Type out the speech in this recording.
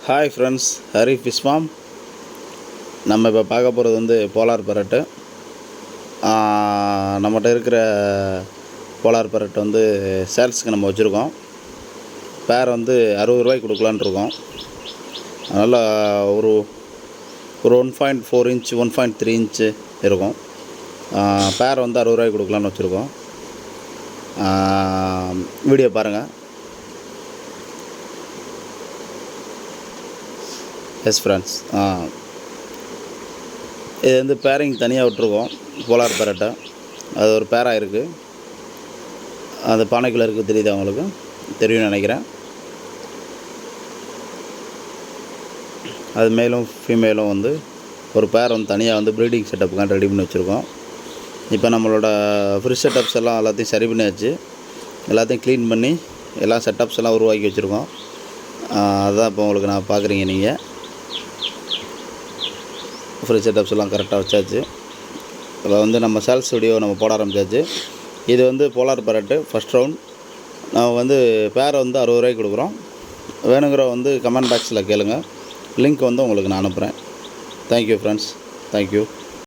Hi friends, Hari fish form. நம்ம இப்போ பார்க்க போகிறது வந்து போலார் பரட்டு. நம்மகிட்ட இருக்கிற போலார் பரட்டு வந்து சேல்ஸுக்கு நம்ம வச்சுருக்கோம். பேர் வந்து 60 ரூபாய்க்கு கொடுக்கலான்னு இருக்கோம். அதனால் ஒரு 1.4 இன்ச் 1.3 இன்ச்சு இருக்கும். பேர் வந்து 60 ரூபாய்க்கு கொடுக்கலான்னு வச்சுருக்கோம். வீடியோ பாருங்கள். எஸ் ஃப்ரெண்ட்ஸ், இது வந்து பேரிங் தனியாக விட்ருக்கோம். போலார் பேரட்டை அது ஒரு பேராக இருக்குது. அது பானைக்குள்ளே இருக்குது, தெரியுது அவங்களுக்கு தெரியும்னு நினைக்கிறேன். அது மேலும் ஃபீமேலும் வந்து ஒரு பேர் வந்து தனியாக வந்து ப்ரீடிங் செட்டப்புக்கான ரெடி பண்ணி வச்சுருக்கோம். இப்போ நம்மளோட ஃப்ரிட்ஜ் செட்டப்ஸ் எல்லாம் எல்லாத்தையும் சரி பண்ணியாச்சு. எல்லாத்தையும் க்ளீன் பண்ணி எல்லா செட்டப்ஸ் எல்லாம் உருவாக்கி வச்சுருக்கோம். அதுதான் இப்போ உங்களுக்கு நான் பார்க்குறீங்க. நீங்கள் ஃப்ரிட்ஜ் செட்டப்ஸ் எல்லாம் கரெக்டாக வச்சாச்சு. அதில் வந்து நம்ம சேல்ஸ் வீடியோ நம்ம போட ஆரம்பித்தாச்சு. இது வந்து போலார் பரட்டு ஃபஸ்ட் ரவுண்ட். நம்ம வந்து பேரை வந்து 60 ரூபாய்க்கு கொடுக்குறோம். வேணுங்கிற வந்து கமெண்ட் பாக்ஸில் கேளுங்க. லிங்க் வந்து உங்களுக்கு நான் அனுப்புகிறேன். Thank you friends, thank you.